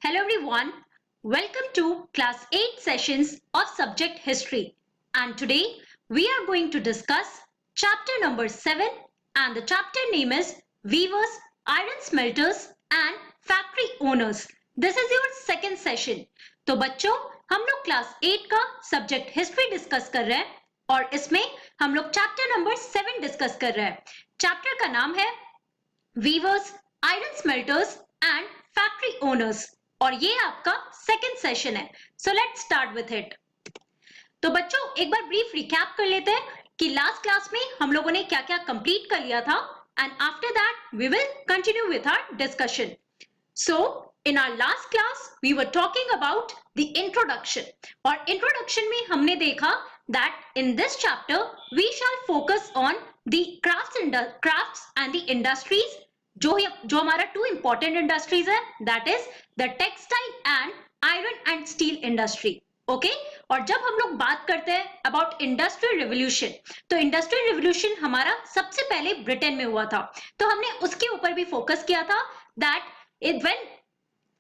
Hello everyone, welcome to class 8 sessions of subject history, and today we are going to discuss chapter number 7 and the chapter name is Weavers, Iron Smelters and Factory Owners. This is your second session. तो बच्चों हम लोग class 8 का subject history discuss कर रहे हैं और इसमें हम लोग चैप्टर नंबर 7 डिस्कस कर रहे हैं. चैप्टर का नाम है weavers, iron smelters and factory owners और ये आपका सेकंड सेशन है. So let's start with it. तो बच्चों एक बार ब्रीफ रिकैप कर लेते हैं कि लास्ट क्लास में हम लोगों ने क्या क्या कंप्लीट कर लिया था and after that we will continue with our discussion. So in our last class we were talking about the introduction और introduction में हमने देखा that in this chapter we shall focus on the crafts and the industries जो हमारा two important industries है, that is the textile and iron and steel industry. Okay, और जब हम लोग बात करते हैं अबाउट इंडस्ट्रियल रिवोल्यूशन, तो इंडस्ट्रियल रिवोल्यूशन हमारा सबसे पहले ब्रिटेन में हुआ था, तो हमने उसके ऊपर भी फोकस किया था दैट व्हेन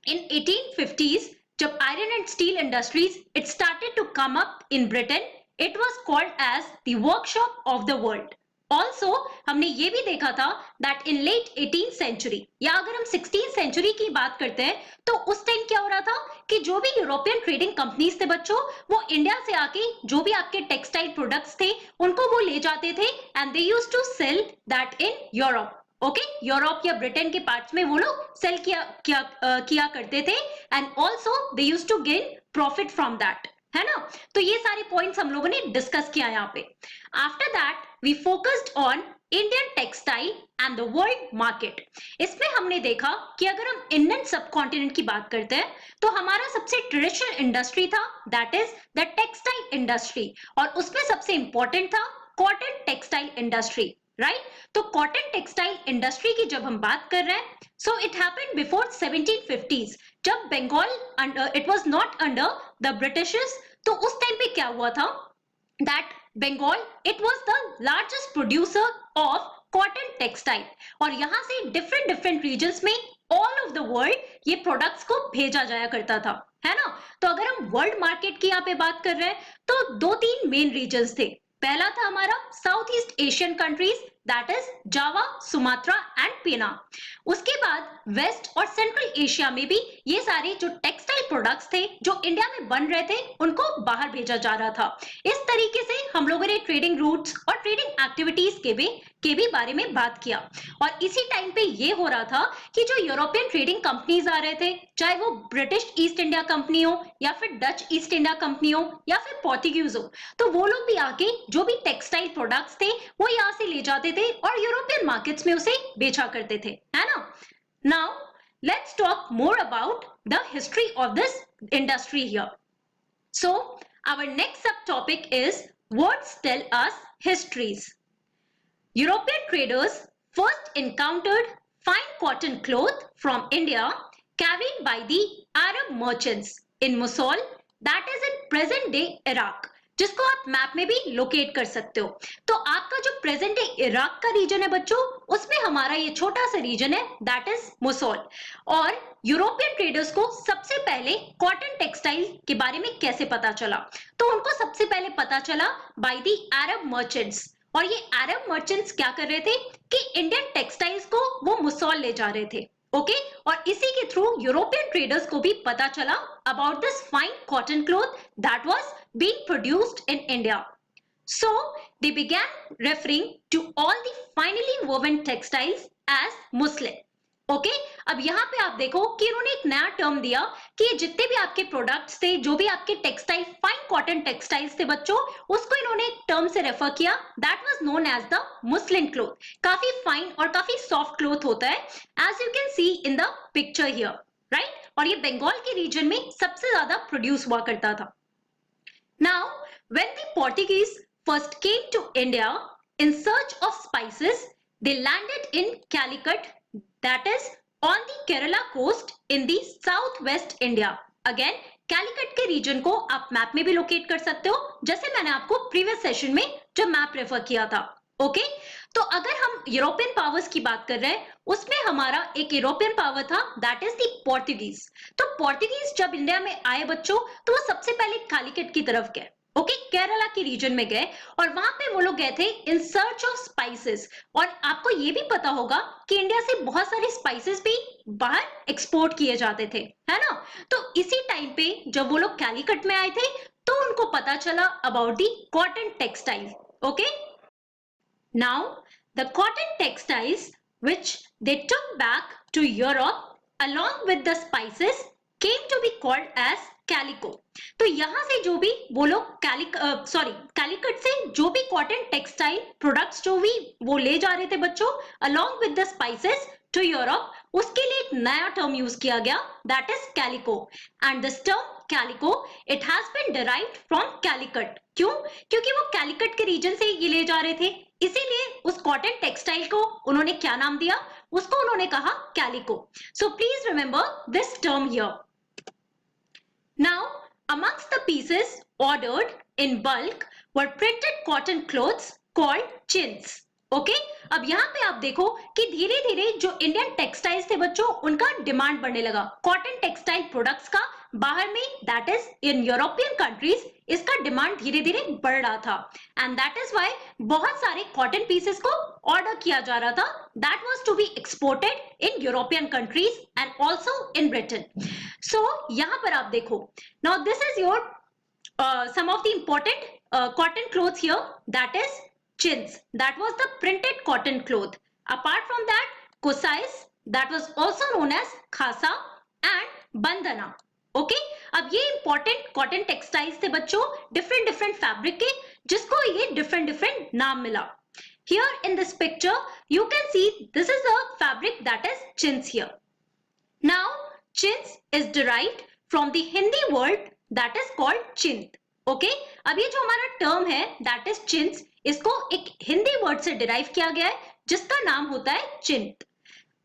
इन 1850s जब iron and steel industries it started to come up in Britain, it was called as the workshop of the world. Also हमने ये भी देखा था that in late 18th century या अगर हम 16th सेंचुरी की बात करते हैं तो उस टाइम क्या हो रहा था कि जो भी यूरोपियन ट्रेडिंग कंपनीज थे बच्चों, वो इंडिया से आके जो भी आपके टेक्सटाइल प्रोडक्ट्स थे उनको वो ले जाते थे and they used to sell that in Europe. Okay, Europe या ब्रिटेन के पार्ट्स में वो लोग सेल किया करते थे and also they used to gain profit from that, है ना. तो ये सारे पॉइंट्स हम लोगों ने डिस्कस किया यहाँ पे. After that we focused on Indian textile and the world market. इसमें हमने देखा कि अगर हम इंडियन सब कॉन्टिनेंट की बात करते हैं तो हमारा सबसे ट्रेडिशनल इंडस्ट्री था that is the textile industry और उसमें सबसे इंपॉर्टेंट था कॉटन टेक्सटाइल इंडस्ट्री, राइट. तो कॉटन टेक्सटाइल इंडस्ट्री की जब हम बात कर रहे हैं, so it happened before 1750s जब Bengal it was not under the Britishers. तो उस टाइम पे क्या हुआ था that Bengal it was the largest producer of cotton textile और यहां से डिफरेंट रीजन्स में ऑल ऑफ द वर्ल्ड ये प्रोडक्ट्स को भेजा जाया करता था, है ना. तो अगर हम वर्ल्ड मार्केट की यहाँ पे बात कर रहे हैं तो दो तीन मेन रीजन्स थे. पहला था हमारा south east Asian countries that is Java, Sumatra and पेना. उसके बाद वेस्ट और सेंट्रल एशिया में भी ये सारे जो टेक्सटाइल प्रोडक्ट्स थे जो इंडिया में बन रहे थे उनको बाहर भेजा जा रहा था. इस तरीके से हम लोगों ने ट्रेडिंग रूट्स और ट्रेडिंग एक्टिविटीज के भी बारे में बात किया. और इसी टाइम पे ये हो रहा था कि जो यूरोपियन ट्रेडिंग कंपनीज आ रहे थे, चाहे वो ब्रिटिश ईस्ट इंडिया कंपनी हो या फिर डच ईस्ट इंडिया कंपनी हो या फिर पोर्टुगीज हो, तो वो लोग भी आके जो भी टेक्सटाइल प्रोडक्ट्स थे वो यहाँ से ले जाते थे और यूरोपियन मार्केट्स में उसे बेचा करते थे, है ना. Now let's talk more about the history of this industry here. So our next sub topic is words tell us histories. European traders first encountered fine cotton cloth from India carried by the Arab merchants in Mosul, that is in present day Iraq, जिसको आप map में भी locate कर सकते हो. तो आपका जो प्रेजेंट डे इराक का रीजन है बच्चों, उसमें हमारा ये छोटा सा रीजन है दैट इज मोसुल. और यूरोपियन ट्रेडर्स को सबसे पहले कॉटन टेक्सटाइल के बारे में कैसे पता चला, तो उनको सबसे पहले पता चला बाय द अरब मर्चेंट्स. और ये अरब मर्चेंट्स क्या कर रहे थे कि इंडियन टेक्सटाइल्स को वो मुसौल ले जा रहे थे. ओके, और इसी के थ्रू यूरोपियन ट्रेडर्स को भी पता चला about this fine cotton cloth that was being produced in India. So they began referring to all the finely woven textiles as muslin. Okay, अब यहाँ पे आप देखो कि इन्होंने एक नया टर्म दिया कि जितने भी आपके प्रोडक्ट्स थे, जो भी आपके टेक्सटाइल फाइन कॉटन टेक्सटाइल्स थे बच्चों, उसको इन्होंने एक टर्म से रेफर किया that was known as the muslin cloth. काफी फाइन और काफी सॉफ्ट क्लोथ होता है as you can see in the picture here, right. और ये बंगाल के रीजन में सबसे ज्यादा प्रोड्यूस हुआ करता था. Now when the Portuguese first came to India in search of spices, they landed in Calicut, that is on the Kerala coast in the southwest India. Again, Calicut के रीजन को आप मैप में भी लोकेट कर सकते हो, जैसे मैंने आपको प्रीवियस सेशन में जो मैप रेफर किया था. ओके, तो अगर हम यूरोपियन पावर्स की बात कर रहे हैं, उसमें हमारा एक यूरोपियन पावर था, दैट इज द पोर्टुगीज। तो पोर्टुगीज जब इंडिया में आए बच्चों, तो वो सबसे पहले कालीकट की तरफ गए, ओके, केरला के रीजन में गए, और वहां पे वो लोग गए थे इन सर्च ऑफ स्पाइसेस। और आपको ये भी पता होगा कि इंडिया से बहुत सारे स्पाइसेस भी बाहर एक्सपोर्ट किए जाते थे, है ना। तो इसी टाइम पे जब वो लोग कालीकट में आए थे, तो उनको पता चला about the cotton textile, okay. Now, the cotton textiles which they took back to Europe along with the spices came to be called as calico. तो यहाँ से जो भी वो लोग कैलिकट से जो भी कॉटन टेक्सटाइल प्रोडक्ट्स जो भी वो ले जा रहे थे बच्चों along with the spices to Europe, उसके लिए एक नया टर्म यूज किया गया, that is calico. And this term calico it has been derived from Calicut. क्यों? क्योंकि वो कैलिकट के रीजन से ये ले जा रहे थे, इसीलिए उस कॉटन टेक्सटाइल को उन्होंने क्या नाम दिया, उसको उन्होंने कहा calico. So please remember this term here. Now, amongst the pieces ordered in bulk were printed cotton clothes called chintz. Okay अब यहाँ पे आप देखो कि धीरे धीरे जो इंडियन टेक्सटाइल्स थे बच्चों, उनका डिमांड बढ़ने लगा कॉटन टेक्सटाइल प्रोडक्ट्स का बाहर में, that is in European countries इसका डिमांड धीरे धीरे बढ़ रहा था। एंड दैट इज वाई बहुत सारे कॉटन पीसेस को ऑर्डर किया जा रहा था, that was to be exported in European countries and also in Britain. So यहाँ पर आप देखो, now this is your some of the important cotton clothes here, that is chintz, that was the printed cotton cloth. Apart from that, kusais, that was also known as khasa and bandhana. Okay, अब ये important cotton textiles थे बच्चों, different fabric के, जिसको ये different नाम मिला। Here in this picture you can see this is a fabric that is chintz here. Now chintz is derived from the Hindi word that is called chint. Okay अब ये जो हमारा term है दैट इज चिंट्स, इसको एक Hindi word से derive किया गया है जिसका नाम होता है chintz.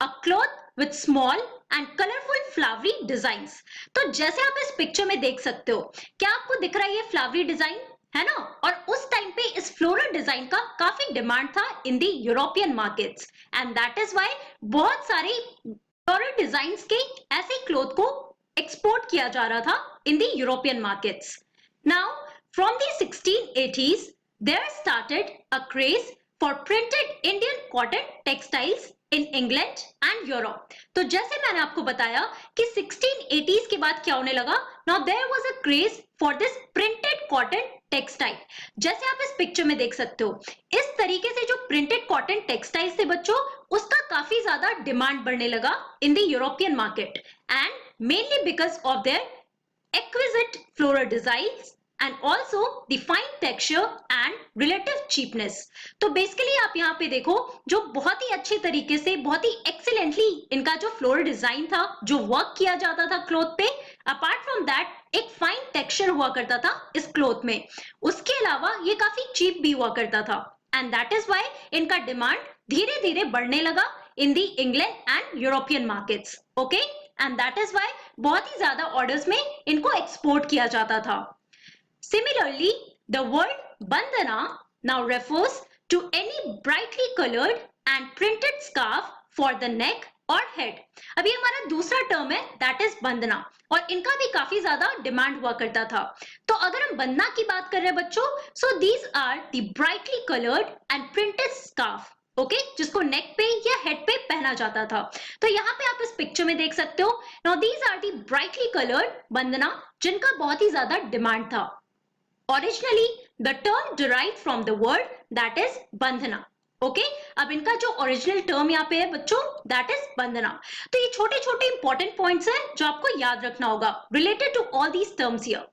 A cloth with small and colourful flowery designs. तो जैसे आप इस पिक्चर में देख सकते हो, क्या आपको दिख रहा है ये फ्लावरी डिजाइन, है ना। और उस टाइम पे इस फ्लोरल डिजाइन का काफी डिमांड था in the European markets, and that is why बहुत सारे फ्लोरल डिजाइन्स के ऐसे क्लॉथ को एक्सपोर्ट किया जा रहा था in the European markets. Now, from the 1680s, there started a craze for printed Indian cotton textiles in England and Europe. तो जैसे मैंने आपको बताया कि 1680s के बाद क्या होने लगा, now there was a craze for this printed cotton textile. जैसे आप इस पिक्चर में देख सकते हो, इस तरीके से जो printed cotton textiles थे बच्चों, उसका काफी ज्यादा डिमांड बढ़ने लगा in the European market, and mainly because of their exquisite floral designs and also the fine texture and relative cheapness. तो बेसिकली आप यहाँ पे देखो, जो बहुत ही अच्छे तरीके से, बहुत ही एक्सीलेंटली इनका जो फ्लोरल डिजाइन था, जो वर्क किया जाता था क्लॉथ पे, अपार्ट फ्रॉम दैट एक फाइन टेक्सचर हुआ करता था इस क्लॉथ में, उसके अलावा ये काफी चीप भी हुआ करता था, एंड दैट इज वाई इनका डिमांड धीरे धीरे बढ़ने लगा in the England and European markets. Okay, and that is why बहुत ही ज्यादा ऑर्डर्स में इनको एक्सपोर्ट किया जाता था। Similarly, the word bandhana now refers to any brightly colored and printed scarf for the neck or head. अब ये हमारा दूसरा टर्म है, that is बंदना, और इनका भी काफी ज्यादा डिमांड हुआ करता था। तो अगर हम बंदना की बात कर रहे हैं बच्चों, so these are the brightly colored and printed scarf. Okay जिसको नेक पे या हेड पे पहना जाता था। तो यहाँ पे आप इस पिक्चर में देख सकते हो, now these are the brightly coloured bandana, जिनका बहुत ही ज्यादा डिमांड था। Originally, the term derived from the word that is बंधना। ओके अब इनका जो ओरिजिनल टर्म यहाँ पे है बच्चों, दैट इज बंधना। तो ये छोटे छोटे इंपॉर्टेंट पॉइंट्स हैं जो आपको याद रखना होगा related to all these terms here.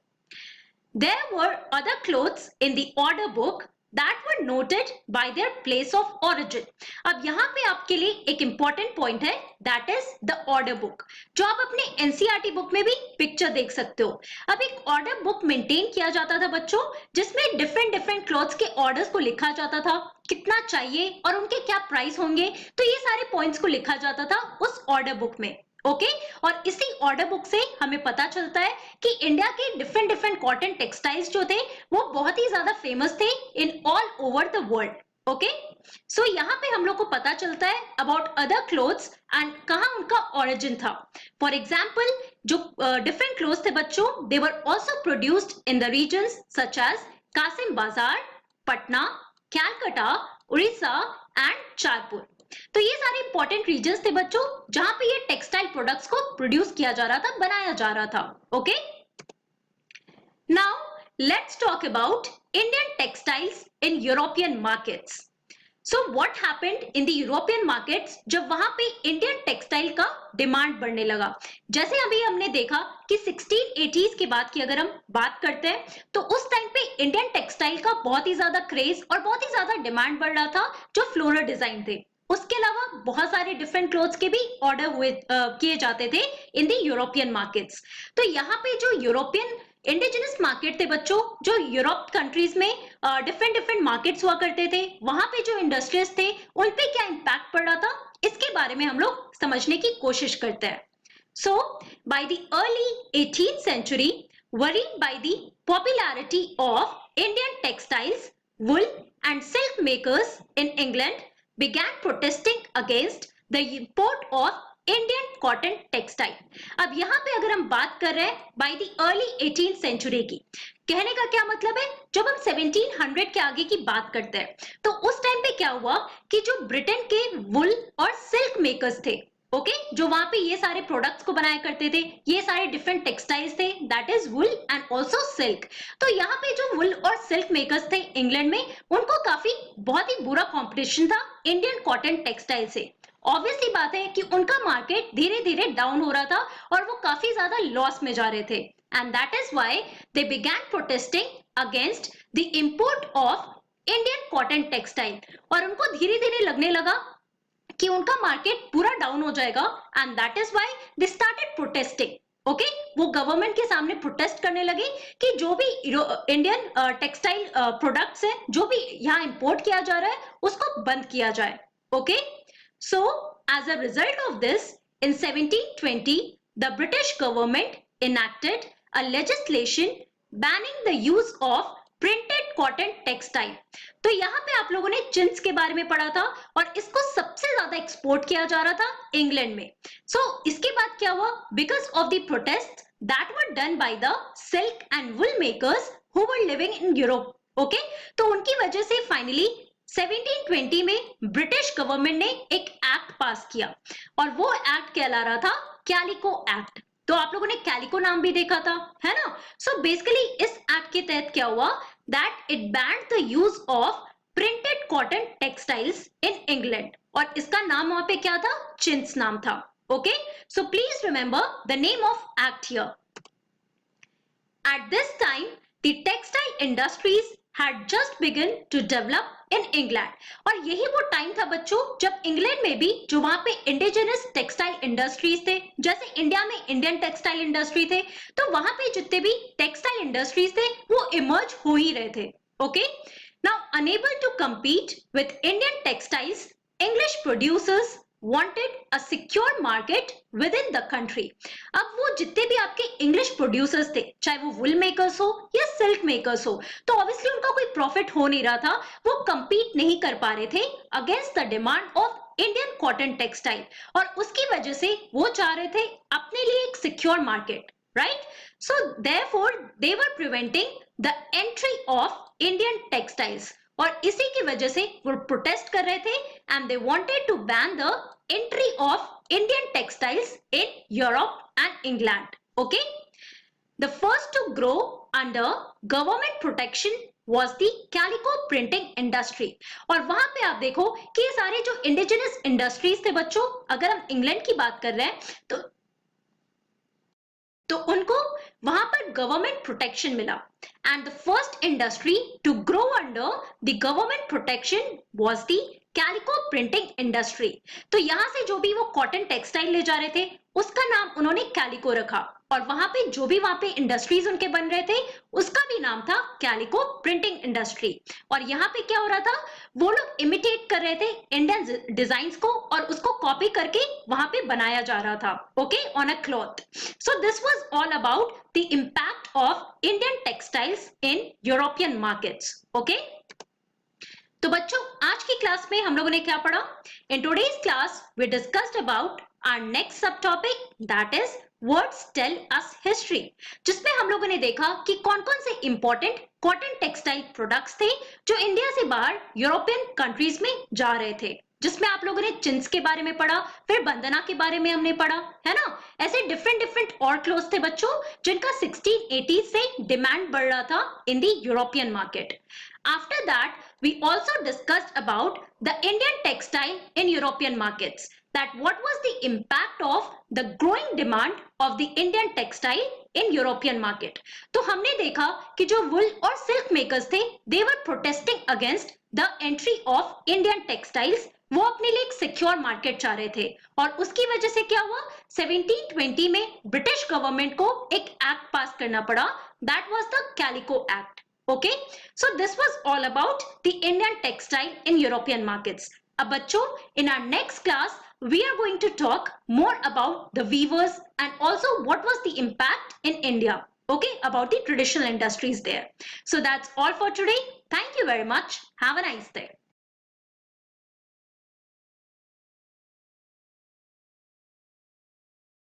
There were other clothes in the order book that were noted by their place of origin. अब यहाँ पे आपके लिए एक इंपॉर्टेंट पॉइंट है, that is the order book, जो आप अपने एनसीईआरटी बुक में भी पिक्चर देख सकते हो। अब एक ऑर्डर बुक मेंटेन किया जाता था बच्चों, जिसमें डिफरेंट क्लॉथ्स के ऑर्डर्स को लिखा जाता था, कितना चाहिए और उनके क्या प्राइस होंगे, तो ये सारे पॉइंट्स को लिखा जाता था उस ऑर्डर बुक में। ओके और इसी ऑर्डर बुक से हमें पता चलता है कि इंडिया के डिफरेंट कॉटन टेक्सटाइल्स जो थे वो बहुत ही ज्यादा फेमस थे in all over the world. Okay so यहाँ पे हम लोग को पता चलता है अबाउट अदर क्लोथ्स एंड कहाँ उनका ओरिजिन था. फॉर एग्जाम्पल जो डिफरेंट क्लोथ्स थे बच्चों, they were also produced in the regions such as Kasim Bazar, Patna, Calcutta, Orissa and Charpur. तो ये सारे इंपॉर्टेंट रीजन्स थे बच्चों जहां पे ये टेक्सटाइल प्रोडक्ट्स को प्रोड्यूस किया जा रहा था, बनाया जा रहा था. Okay, now let's talk about Indian textiles in European markets. So what happened in the European markets जब वहां पे इंडियन टेक्सटाइल का डिमांड बढ़ने लगा. जैसे अभी हमने देखा कि 1680s के बाद की अगर हम बात करते हैं तो उस टाइम पे इंडियन टेक्सटाइल का बहुत ही ज्यादा क्रेज और बहुत ही ज्यादा डिमांड बढ़ रहा था जो फ्लोरल डिजाइन थे. उसके अलावा बहुत सारे डिफरेंट क्लोथ्स के भी ऑर्डर हुए किए जाते थे इन द यूरोपियन मार्केट्स. तो यहाँ पे जो यूरोपियन इंडिजिनस मार्केट थे बच्चों, जो यूरोप कंट्रीज में डिफरेंट डिफरेंट मार्केट्स हुआ करते थे, वहां पे जो इंडस्ट्रीज थे उन पे क्या इम्पैक्ट पड़ रहा था, इसके बारे में हम लोग समझने की कोशिश करते हैं. So by the early 18th century, worried by the popularity of Indian textiles, wool and silk makers in England began protesting against the import of Indian cotton textile. अब यहाँ पे अगर हम बात कर रहे हैं bye the early 18th century की, कहने का क्या मतलब है, जब हम 1700 के आगे की बात करते हैं तो उस टाइम पे क्या हुआ कि जो ब्रिटेन के वुल और सिल्क मेकर्स थे, ओके, जो वहां पे ये सारे प्रोडक्ट्स को बनाया करते थे, ये सारे डिफरेंट टेक्सटाइल्स थे, that is wool and also silk. तो यहाँ पे जो वुल और सिल्क मेकर्स थे इंग्लैंड में, उनको काफी बहुत ही बुरा कॉम्पिटिशन था इंडियन कॉटन टेक्सटाइल से. ऑब्वियसली बात है कि उनका मार्केट धीरे धीरे डाउन हो रहा था और वो काफी ज्यादा लॉस में जा रहे थे. And that is why they began protesting against the import of Indian cotton textile. और उनको धीरे धीरे लगने लगा कि उनका मार्केट पूरा डाउन हो जाएगा and that is why they started protesting. Okay, वो गवर्नमेंट के सामने प्रोटेस्ट करने लगे कि जो भी इंडियन टेक्सटाइल प्रोडक्ट्स हैं, जो भी यहाँ इंपोर्ट किया जा रहा है, उसको बंद किया जाए. Okay, so as a result of this, in 1720 the British government enacted a legislation banning the use of printed cotton textile. तो यहाँ पे आप लोगों ने चिंस के बारे में पढ़ा था और इसको सबसे ज्यादा एक्सपोर्ट किया जा रहा था इंग्लैंड में. सो इसके बाद क्या हुआ, because of the protest that were done by the silk and wool makers who were living in Europe. Okay, तो उनकी वजह से फाइनली 1720 में ब्रिटिश गवर्नमेंट ने एक एक्ट पास किया और वो एक्ट कहला रहा था कैलिको एक्ट. तो आप लोगों ने कैलिको नाम भी देखा था, है ना. सो बेसिकली इस एक्ट के तहत क्या हुआ, that it band the use of printed cotton textiles in England. और इसका नाम वहां पे क्या था, चिंस नाम था. Okay, so please remember the name of act here. At this time the textile industries had just begun to develop in England. और यही वो टाइम था बच्चों जब इंग्लैंड में भी जो वहां पे इंडिजिनस टेक्सटाइल इंडस्ट्रीज थे, जैसे इंडिया में इंडियन टेक्सटाइल इंडस्ट्री थे, तो वहां पे जितने भी टेक्सटाइल इंडस्ट्रीज थे वो इमर्ज हो ही रहे थे. Okay, now unable to compete with Indian textiles, English producers wanted a secure market within the country. अब वो जितने भी आपके इंग्लिश प्रोड्यूसर्स थे, चाहे वो वुल मेकर्स हो या सिल्क मेकर्स हो, तो ऑब्वियसली उनका कोई प्रॉफिट हो नहीं रहा था, वो compete नहीं कर पा रहे थे against the demand of Indian cotton textile. और उसकी वजह से वो चाह रहे थे अपने लिए एक secure market, right. So therefore they were preventing the entry of Indian textiles. और इसी की वजह से वो प्रोटेस्ट कर रहे थे and they wanted to ban the entry of Indian textiles in Europe and England. Okay, the first to grow under government protection was the calico printing industry. और वहां पे आप देखो कि ये सारे जो इंडिजिनस इंडस्ट्रीज थे बच्चों, अगर हम इंग्लैंड की बात कर रहे हैं तो उनको वहां पर गवर्नमेंट प्रोटेक्शन मिला. And the first industry to grow under the government protection was the calico printing industry. तो यहां से जो भी वो कॉटन टेक्सटाइल ले जा रहे थे उसका नाम उन्होंने कैलिको रखा, और वहां पे जो भी वहां पे इंडस्ट्रीज उनके बन रहे थे उसका भी नाम था कैलिको प्रिंटिंग इंडस्ट्री. और यहाँ पे क्या हो रहा था, वो लोग इमिटेट कर रहे थे इंडियन डिजाइन्स को और उसको कॉपी करके वहां पे बनाया जा रहा था, okay, on a cloth. So this was all about the impact of Indian textiles in European markets. Okay, तो बच्चों आज की क्लास में हम लोगों ने क्या पढ़ा? In today's class we discussed about our next sub topic that is words tell us history, जिसमें हम लोगों ने देखा कि कौन-कौन से इंपॉर्टेंट कॉटन टेक्सटाइल प्रोडक्ट्स थे जो इंडिया से बाहर यूरोपियन कंट्रीज में जा रहे थे, जिसमें आप लोगों ने चिंस के बारे में पढ़ा, फिर बंदना के बारे में हमने पढ़ा, है ना? ऐसे डिफरेंट डिफरेंट और क्लोथ्स थे बच्चों जिनका 1680 से डिमांड बढ़ रहा था in the European market. After that, we also discussed about the Indian textile in European markets. That what was the impact of the growing demand of the Indian textile in European market. तो हमने देखा कि जो wool और silk makers थे, they were protesting against the entry of Indian textiles. वो अपने लिए एक सिक्योर मार्केट चाह रहे थे और उसकी वजह से क्या हुआ, 1720 में ब्रिटिश गवर्नमेंट को एक एक्ट पास करना पड़ा. That was the calico act. Okay, so this was all about the Indian textile in European markets. अब बच्चों, in our next class, we are going to talk more about the weavers and also what was the impact in India. Okay, about the traditional industries there. So that's all for today. Thank you very much. Have a nice day.